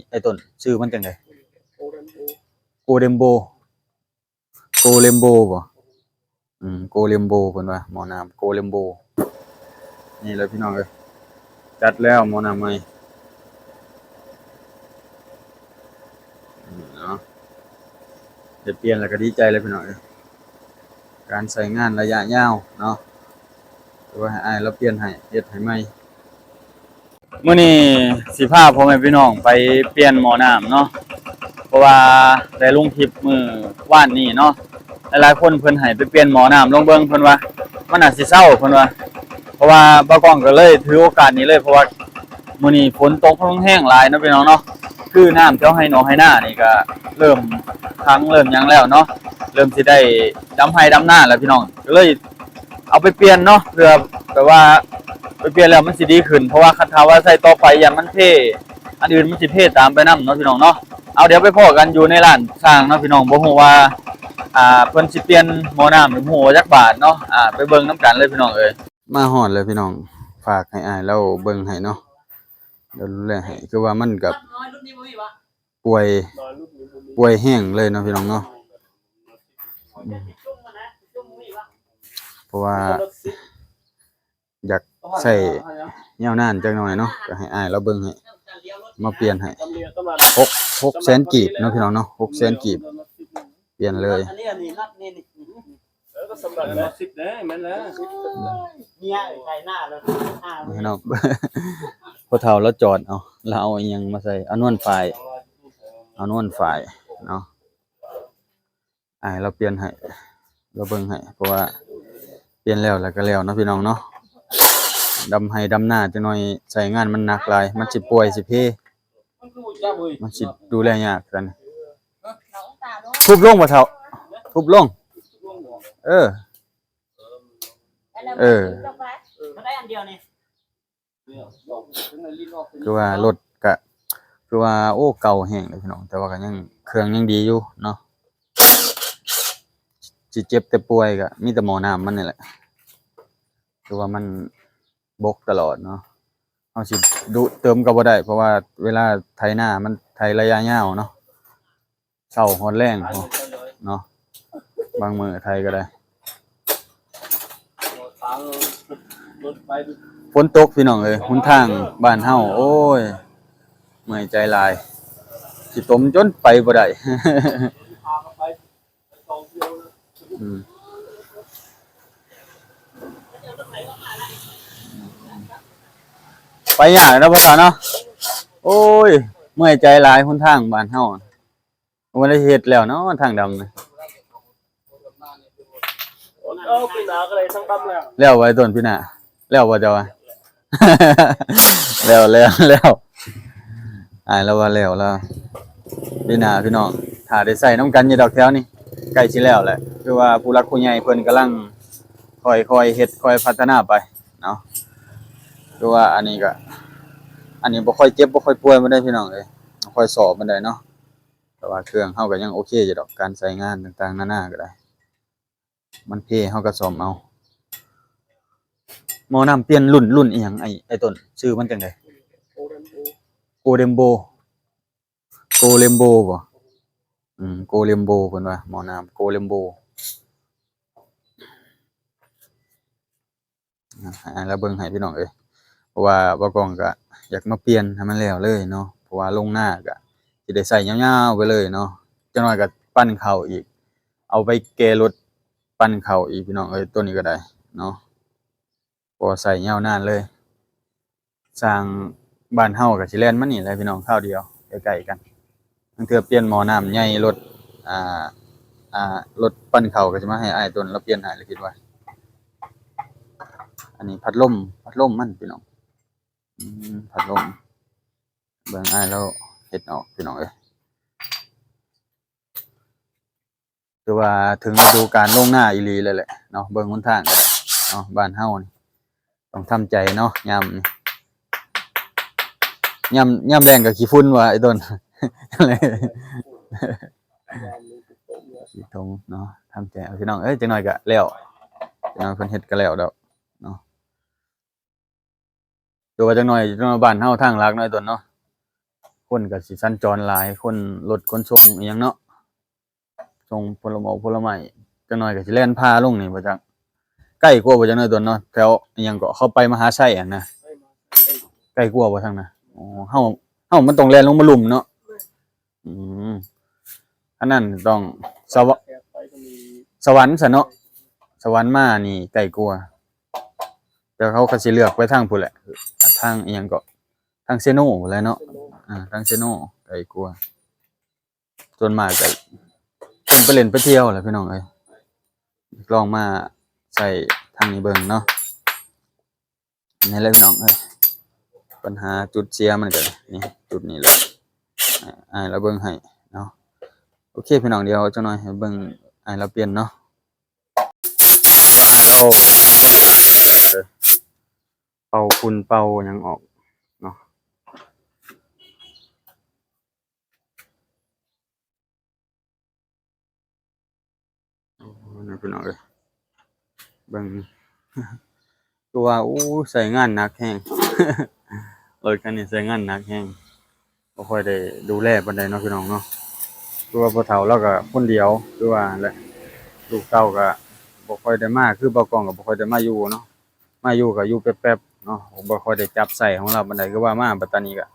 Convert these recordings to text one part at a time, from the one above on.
ไอ้ต้นชื่อมันจังไดโกเลมโบโกเลมโบบ่โกเลมโบเพิ่นว่าหมอน้ำโกเลมโบนี่เลยพี่น้องเอ้ยจัดแล้วหมอน้ำใหม่เนาะได้เปลี่ยนแล้วก็ดีใจเลยพี่น้องเอ้ยการใช้งานระยะยาวเนาะคือว่าให้อ้ายเราเปลี่ยนให้เฮ็ดให้ใหม่มื้อนี้สิพาพ่อแม่พี่น้องไปเปลี่ยนหมอน้ำเนาะเพราะว่าได้ลงคลิปมื้อวานนี้เนาะหลายๆคนเพิ่นให้ไปเปลี่ยนหมอน้ำลองเบิ่งเพิ่นว่ามันน่าสิเซาเพิ่นว่าเพราะว่าบ่าวกล้องก็เลยถือโอกาสนี้เลยเพราะว่ามื้อนี้ฝนตกแห้งหลายเนาะพี่น้องเนาะคือน้ำแถวไร่นองไร่นานี่ก็เริ่มพังเริ่มหยังแล้วเนาะเริ่มสิได้ดำไร่ดำนาแล้วพี่น้องก็เลยเอาไปเปลี่ยนเนาะเพื่อแบบว่าไปเปลี่ยนแล้วมันสิดีขึ้นเพราะว่าคันถ้าว่าใส่ต่อไปยันมันเทอันอื่นมันสิเทตามไปนำเนาะพี่น้องเนาะเอาเดี๋ยวไปพ้อกันอยู่ในร้านสร้างเนาะพี่น้องบ่ฮู้ว่าเพิ่นสิเปลี่ยนหม้อน้ำหรือโหจักบาทเนาะไปเบิ่งนำกันเลยพี่น้องเอ้ยมาฮอดเลยพี่น้องฝากให้อ้ายเราเบิ่งให้เนาะเดี๋ยวดูแลให้คือว่ามันกับป่วยแห้งเลยเนาะพี่น้องเนาะเพราะว่าอยากใช้ยาวนานจักหน่อยเนาะก็ให้อ้ายเราเบิ่งให้มาเปลี่ยนให้600,000กีบเนาะพี่น้องเนาะ600,000กีบเปลี่ยนเลยอันนี้นัดนี่ก็สำหรับ10นะแม่นแล้วเนี่ยไก่หน้าเลยพี่น้องพอเฒ่าแล้วจอดเอาแล้วเอาอีหยังมาใส่เอานวลฝ่ายเนาะเราเปลี่ยนให้เราเบิ่งให้เพราะว่าเปลี่ยนแล้วก็แล้วเนาะพี่น้องเนาะดำให้ดำหน้าจังหน่อยใช้งานมันหนักหลายมันสิป่วยสิเพมันสิดูแลยากกันทุบลงบ่เฒ่าทุบลงเออได้อันเดียวนี่คือว่ารถก็คือว่าโอ้เก่าแห้งเลยพี่น้องแต่ว่าก็ยังเครื่องยังดีอยู่เนาะสิเจ็บแต่ป่วยก็มีแต่หมอน้ำมันนี่แหละคือว่ามันบกตลอดเนาะเฮาสิดูเติมก็บ่ได้เพราะว่าเวลาไถนามันไถระยะยาวเนาะเช้าฮอดแลงเนาะบางมื้อไถก็ได้ฝนตกพี่น้องเอ้ยหนทางบ้านเฮาโอ้ยเมื่อยใจหลายสิตมจนไปบ่ได้ไปยากนะพ่อสาวเนาะโอ้ยเมื่อยใจหลายหนทางบ้านเฮาบ่ได้เฮ็ดแล้วเนาะทางดำนะปีหน้าก็เลยทั้งดำแล้วไว้ต้นพี่หน้าแล้วบ่เจ้าแล้วแล้วว่าแล้วพี่หน้าพี่น้องถ้าได้ใส่น้ำกันอยู่ดอกแถวนี้ใกล้สิแล้วแหละคือว่าผู้หลักผู้ใหญ่เพิ่นกำลังค่อยๆเฮ็ดค่อยพัฒนาไปเนาะคือว่าอันนี้บ่ค่อยเจ็บบ่ค่อยป่วยมันได้พี่น้องเอ้ยบ่ค่อยสอบมันได้เนาะแต่ว่าเครื่องเฮาก็ยังโอเคอยู่ดอกการใช้งานต่างๆนานาก็ได้มันเพเฮาก็ซ่อมเอาหม้อน้ำเปลี่ยนรุ่นอีหยังไอ้ต้นชื่อมันจังไดโกเลมโบบ่โกเลมโบเพิ่นว่าหม้อน้ำโกเลมโบแล้วเบิ่งให้พี่น้องเอ้ยเพราะว่าบ่กล้องก็อยากมาเปลี่ยนให้มันแล้วเลยเนาะเพราะว่าลงหน้าก็สิได้ใช้ยาวๆไปเลยเนาะจักหน่อยก็ปั้นเข้าอีกเอาไปแก้รถปั้นเข้าอีกพี่น้องเอ้ยตัวนี้ก็ได้เนาะพอใส่ยาวนานเลยสร้างบ้านเฮาก็สิแล่นมานี่แหละพี่น้องคราวเดียวใกล้ๆกันบางเทื่อเปลี่ยนหม้อน้ำใหญ่รถอ่ารถปั้นเข้าก็สิมาให้อ้ายต้นเราเปลี่ยนให้เลยคิดว่าอันนี้พัดลมมันพี่น้องพัดลมเบิ่งอ้ายแล้วเฮ็ดออกพี่น้องเอ้ยคือว่าถึงฤดูกาลลงหน้าอีหลีเลยแหละเนาะเบิ่งหนทางก็ได้เนาะบ้านเฮานี่ต้องทำใจเนาะยามแรงก็ขี้ฝุ่นว่ะไอ้ต้นขี้ทงเนาะทำใจเอาพี่น้องเอ้ยจักหน่อยก็แล้วจักหน่อยเพิ่นเฮ็ดก็แล้วดอกเนาะดูว่าจักหน่อยบ้านเฮาทางลักน้อยต้นเนาะ คนก็สิสัญจรหลายคนรถขนส่งอีหยังเนาะส่งผลไม้จักหน่อยก็สิแล่นพาลงนี่บ่จักใกล้กว่าบ่จักหน่อยตัวเนาะแถวอิหยังก็เข้าไปมหาชัยอะนะใกล้กว่าบ่ทางน่ะอ๋อเฮามันต้องแล่นลงมาลุ่มเนาะอืมอันนั้นต้องสวสวรรค์ซะเนาะสวรรค์มานี่ใกล้กว่าแต่เขาก็สิเลือกไปทางพุ่นแหละทางอิหยังก็ทางเซโนพู้นแหละเนาะทางเซโนใกล้กว่าส่วนมากก็เพิ่นไปเล่นไปเที่ยวแหละพี่น้องเอ้ยลองมาใส่ทางนี้เบิ่งเนาะนี่แหละพี่น้องเอ้ยปัญหาจุดเสียมันก็นี่จุดนี้เลยเราเบิ่งให้เนาะโอเคพี่น้องเดี๋ยวจักหน่อยให้เบิ่งเราเปลี่ยนเนาะเราเป่าฝุ่นเป่าหยังออกเนาะนี่พี่น้องเอ้ยเบิ่งคือว่าอู้ใช้งานหนักแฮง รถคันนี้ใช้งานหนักแฮงบ่ค่อยได้ดูแลปานใดเนาะพี่น้องเนาะคือว่าพ่อเฒ่าเราก็คนเดียวคือว่าแหละลูกเต้าก็บ่ค่อยได้มาคือบ่าวกล้องก็บ่ค่อยได้มาอยู่เนาะมาอยู่ก็อยู่แป๊บๆเนาะบ่ค่อยได้จับใช้ของเราปานใดคือว่ามาปัตตานีก็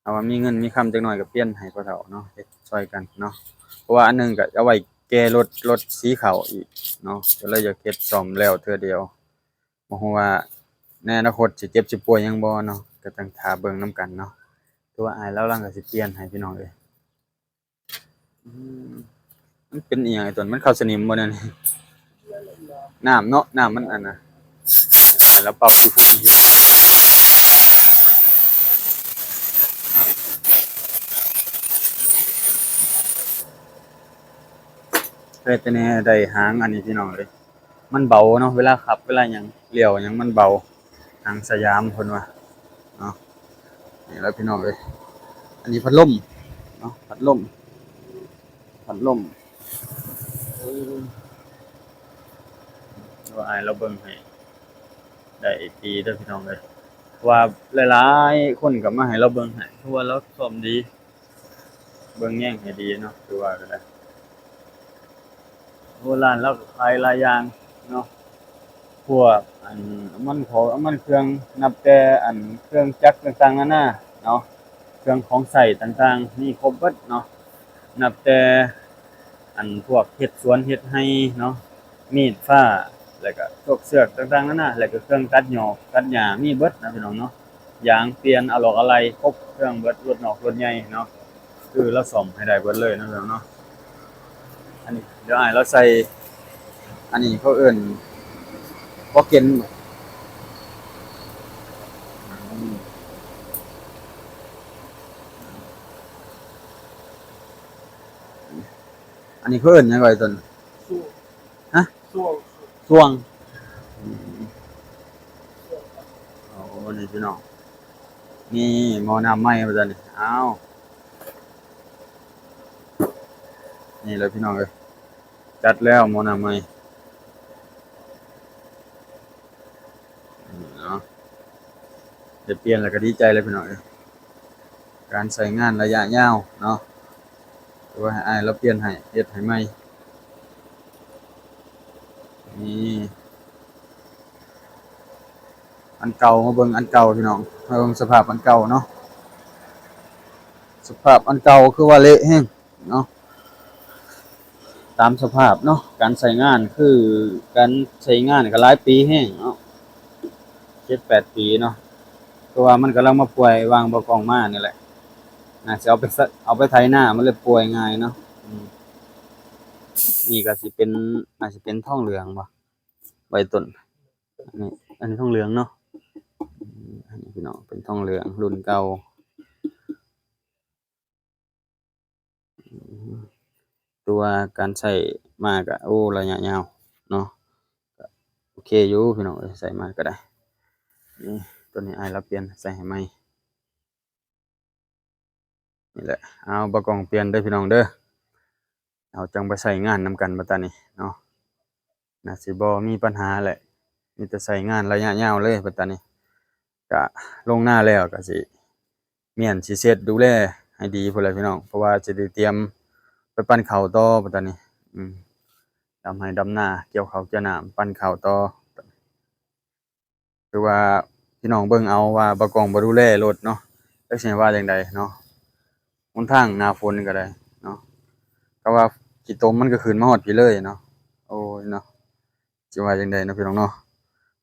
ถ้าว่ามีเงินมีคำจักหน่อยก็เปลี่ยนให้พ่อเฒ่าเนาะเฮ็ดช่วยกันเนาะเพราะว่าอันหนึงก็เอาไว้แก้รถสีขาวอีกเนาะก็เลยอยากเฮ็ดซ่อมแล้วเทื่อเดียวบ่ฮู้ว่าในอนาคตสิเจ็บสิป่วยหยังบ่เนาะก็ต้องท่าเบิ่งนํกันเนาะคือว่าอ้ายเลาลังก็สิเปลี่ยนให้พี่น้องเอ้ยอืมมันเป็นอิหยังไอ้ต้นมันเข้าสนิมบ่เนี่ยนี่น้ำเนาะน้ำมันอันน่ะแล้วเป่าขี้ฝุ่นอยู่เคยแต่แหน่ได้หางอันนี้พี่น้องเอ้ยมันเบาเนาะเวลาขับเวลาหยังเลี้ยวหยังมันเบาหางสยามเพิ่นว่าเนาะนี่แหละพี่น้องเอ้ยอันนี้พัดลมเนาะพัดลมเออว่าอ้ายเราเบิ่งให้ได้ดีเด้อพี่น้องเอ้ยว่าหลายๆคนก็มาให้เราเบิ่งให้เพราะว่าเราซ่อมดีเบิ่งแย่งให้ดีเนาะคือว่าก็ได้โบราณเราก็ขายหลายอย่างเนาะพวกอันน้ำมันของน้ำมันเครื่องนับแต่อันเครื่องจักรต่างๆนานาเนาะเครื่องของใช้ต่างๆมีครบเบิดเนาะนับแต่อันพวกเฮ็ดสวนเฮ็ดไร่เนาะมีดฟ้าแล้วก็พวกเสือกต่างๆนานาแล้วก็เครื่องตัดหญ้ตัดหญ้ามีเบิดนะพี่น้องเนาะยางเปลี่ยนอะลอกอะไลครบเครื่องเบิดรถนอกรถใหญ่เนาะคือเราซ่อมให้ได้เบิดเลยนะพี่น้องเนาะอันนี้เดี๋ยวอ้ายเราใส่อันนี้เขาเอิ้นบ่เก็นอันนี้เขาเอิ้นหยังก่อนไอ้ต้นฮะช่วงสวงอืมโอ้นี่พี่น้องนี่หม้อน้ำไหม้ว่าซั่นนี่อ้าวนี่เลยพี่น้องเอ้ยจัดแล้วหม้อน้ำไหม้เนาะได้เปลี่ยนแล้วก็ดีใจเลยพี่น้องเอ้ยการใช้งานระยะยาวเนาะหรือว่าให้อ้ายเราเปลี่ยนให้เฮ็ดให้ใหม่นี่อันเก่ามาเบิ่งอันเก่าพี่น้องมาเบิ่งสภาพอันเก่าเนาะสภาพอันเก่าคือว่าเละแฮงเนาะตามสภาพเนาะการใช้งานคือการใช้งานก็หลายปีแฮงเนาะ7-8 ปีเนาะเพราะว่ามันกำลังมาป่วยวางบ่กล้องมานี่แหละน่าสิเอาไปไถนามันเลยป่วยง่ายเนาะอืมนี่ก็สิเป็นน่าสิเป็นทองเหลืองบ่ใบต้นอันนี้อันนี้ทองเหลืองเนาะอันนี้พี่น้องเป็นทองเหลืองรุ่นเก่าตัวการใช้มาก็โอ้ระยะยาวเนาะก็โอเคอยู่พี่น้องเอ้ยใส่มาก็ได้นี่ตัวนี้อ้ายเราเปลี่ยนใส่ให้ใหม่นี่แหละเอาบ่กล้องเปลี่ยนเด้อพี่น้องเด้อเอาจังไปใช้งานนำกันบัดตานี้เนาะน่าสิบ่มีปัญหาแหละมีแต่ใช้งานระยะยาวเลยบัดตานี้ก็ลงหน้าแล้วก็สิ เมียนสิเสร็จดูแลให้ดีพุ่นแหละพี่น้องเพราะว่าจะได้เตรียมไปปั้นข้าวต่อบัดตอนนี้อืมดำให้ดำนาเกี่ยวข้าวเกี่ยวน้ำปั้นข้าวต่อคือว่าพี่น้องเบิ่งเอาว่าบ่กองบ่ดูแลรถเนาะจักสิว่าจังใดเนาะหนทางหน้าฝนก็ได้เนาะก็ว่าขี้ตมมันก็ขึ้นมาฮอดพี่เลยเนาะโอ้ยเนาะสิว่าจังใดเนาะพี่น้องเนาะ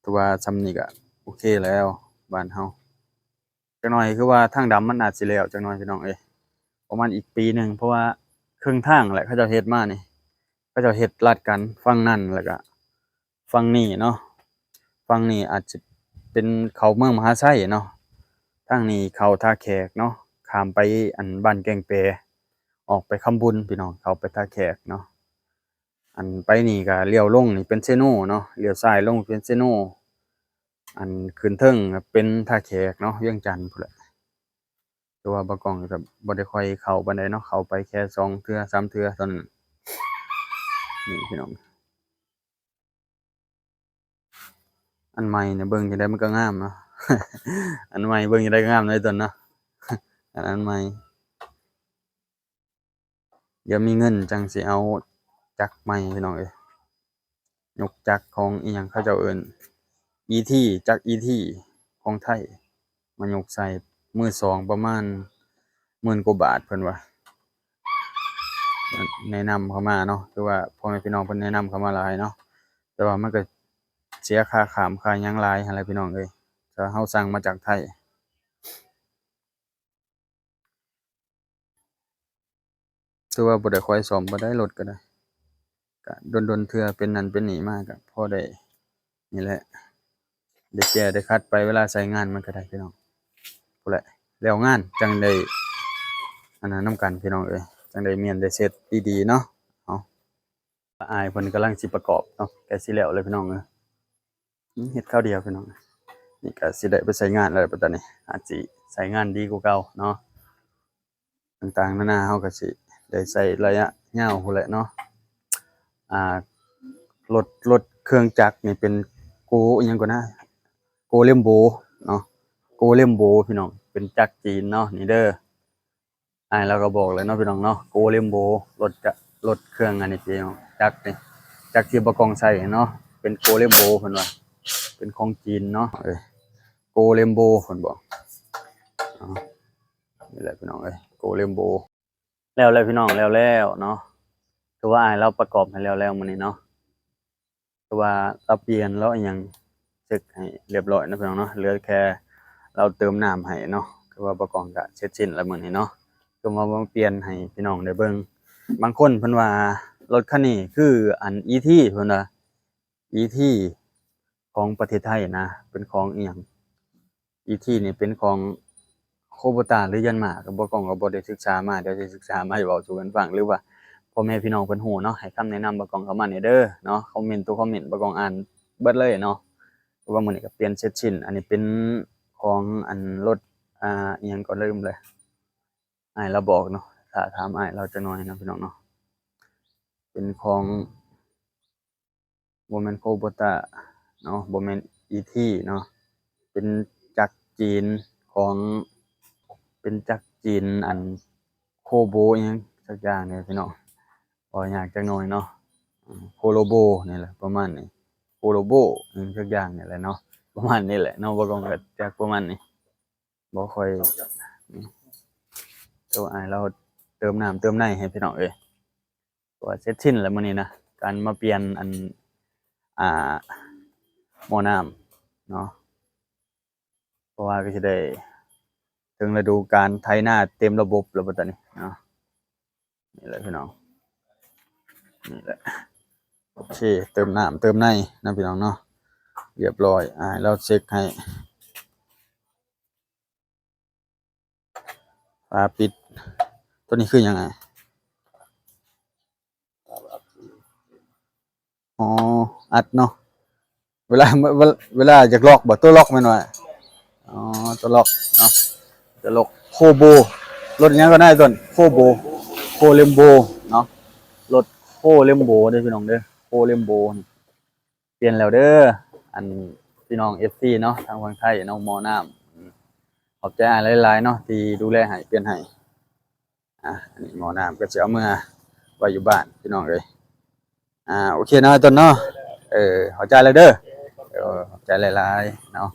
ถือว่าส่ำนี้ก็โอเคแล้วบ้านเฮาจักหน่อยคือว่าทางดำมันอาจสิแล้วจักหน่อยพี่น้องเอ้ย ประมาณอีกปีหนึ่งเพราะว่าครึ่งทางแหละเขาเจ้าเฮ็ดมานี่เขาเจ้าเฮ็ดลัดกันฝั่งนั้นแล้วก็ฝั่งนี้เนาะฝั่งนี้อาจจะเป็นเข้าเมืองมหาไสเนาะทางนี้เข้าท่าแขกเนาะข้ามไปอันบ้านแก่งแปออกไปคำบุญพี่น้องเข้าไปท่าแขกเนาะอันไปนี่ก็เลี้ยวลงนี่เป็นเซโนเนาะเลี้ยวซ้ายลงเป็นเซโนอันขึ้นเทิงก็เป็นท่าแขกเนาะเวียงจันทน์พู้นแหละ แต่ว่าบ่กล้องก็บ่ได้ค่อยเข้าปานใดเนาะเข้าไปแค่2เทื่อ3เทื่อเท่านั้นนี่พี่น้องอันใหม่เนี่ยเบิ่งจั่งใดมันก็งามเนาะ อันใหม่เบิ่งจั่งใดก็งามเลยต้นเนาะ อันใหม่เดี๋ยวมีเงินจั่งสิเอาจักรใหม่พี่น้องเอ้ยยกจักรของอิหยังเขาเจ้าเอิ้น ET จักร ET ของไทยมายกใส่มือสองประมาณ10,000กว่าบาทเพิ่นว่า แนะนำเข้ามาเนาะคือว่าพ่อแม่พี่น้องเพิ่นแนะนำเข้ามาหลายเนาะแต่ว่ามันก็เสียค่าข้ามค่าหยังหลายหั้นแหละพี่น้องเอ้ยถ้าเราสั่งมาจากไทยถือว่าบ่ได้ค่อยซ่อมบ่ได้รถก็ได้ก็ดนๆเทื่อเป็นนั่นเป็นนี่มาก็พอได้นี่แหละได้แก้ได้ขัดไปเวลาใช้งานมันก็ได้พี่น้องพู้นแหละแล้วงานจั่งได้อันนั้นนำกันพี่น้องเอ้ยจั่งได้เมียนได้เสร็จดีๆเนาะเอาอ้ายเพิ่นกำลังสิประกอบเนาะใกล้สิแล้วเลยพี่น้องเอ้ยเฮ็ดข้าวเดียวพี่น้อง นี่ก็สิได้ไปใช้งานแล้วบัดตอนนี้อาจสิใช้งานดีกว่าเก่าเนาะต่างๆนานาเฮาก็สิได้ใช้ระยะยาวพู้นแหละเนาะอ่ารถเครื่องจักรนี่เป็นโกอิหยังก่อนนะโก Lembo เนาะโก Lembo พี่น้องเป็นจักรจีนเนาะนี่เด้ออ้ายเราก็บอกเลยเนาะพี่น้องเนาะโก Lembo รถเครื่องอันนี้พี่น้องจักรนี่จักรที่บ่กองใช้เนาะเป็นโก Lembo เพิ่นว่าเป็นของจีนเนาะโก Lembo เพิ่นบอก อ๋อนี่แหละพี่น้องเอ้ยโกเลมโบแล้วพี่น้องแล้วเนาะคือว่าอ้ายเราประกอบให้แล้วมื้อนี้เนาะคือว่าเราเปลี่ยนแล้วอิหยังเช็กให้เรียบร้อยนะพี่น้องเนาะเหลือแค่เราเติมน้ำให้เนาะคือว่าประกอบก็เสร็จสิ้นแล้วมื้อนี้เนาะคือมาเปลี่ยนให้พี่น้องได้เบิ่งบางคนเพิ่นว่ารถคันนี้คืออัน ET เพิ่นว่า ET ของประเทศไทยนะเป็นของอิหยัง ET นี่เป็นของ Kubota หรือ Yanmar ก็บ่ก้องก็บ่ได้ศึกษามาเดี๋ยวสิศึกษามาให้เว้าสู่กันฟังหรือว่าพ่อแม่พี่น้องเพิ่นฮู้เนาะให้คำแนะนำบ่ก้องเข้ามานี่เด้อเนาะคอมเมนต์ทุกคอมเมนต์บ่ก้องอ่านเบิดเลยเนาะเพราะว่ามื้อนี้ก็เปลี่ยนเสร็จสิ้นอันนี้เป็นของอันรถอิหยังก็ลืมเลยอ้ายเราบอกเนาะถ้าถามอ้ายเราจักหน่อยนะพี่น้องเนาะเป็นของบ่แม่น Kubota เนาะบ่แม่น ET เนาะเป็นจักรจีนของ เป็นจักรจีนอันโคโบอิหยังสักอย่างนี่พี่น้องบ่ยากจักหน่อยเนาะโคโลโบนี่แหละประมาณนี้โคโลโบอิหยังสักอย่างนี่แหละเนาะประมาณนี้แหละเนาะบ่ต้องก็จักประมาณนี้บ่ค่อยตัวอ้ายเราเติมน้ำเติมในให้พี่น้องเอ้ยก็เสร็จสิ้นแล้วมื้อนี้นะการมาเปลี่ยนอันอ่าหม้อน้ำเนาะเพราะว่าก็สิได้ถึงฤดูกาลไถนาเต็มระบบแล้วบัดตอนนี้เนาะนี่แหละพี่น้องนี่แหละโอเคเติมน้ำเติมในนะพี่น้องเนาะเรียบร้อยเราเช็คให้ฝาปิดตัวนี้คือยังไงอ๋ออัดเนาะเวลาเวลาอยากล็อกบ่ตัวล็อกแม่นว่าอ๋อตัวล็อกเนาะตัวล็อกโคโบรถอิหยังก็ได้ต้นโคโบโคเลมโบเนาะรถโคเลมโบเด้อพี่น้องเด้อโคเลมโบเปลี่ยนแล้วเด้ออันพี่น้อง FC เนาะทางฝั่งไทยเนาะหม้อน้ำ ขอบใจอ้ายหลายๆเนาะที่ดูแลให้เปลี่ยนให้อันนี้หม้อน้ำก็สิเอามาไว้อยู่บ้านพี่น้องเอ้ยโอเคเนาะต้นเนาะเข้าใจแล้วเด้อขอบใจหลายๆเนาะ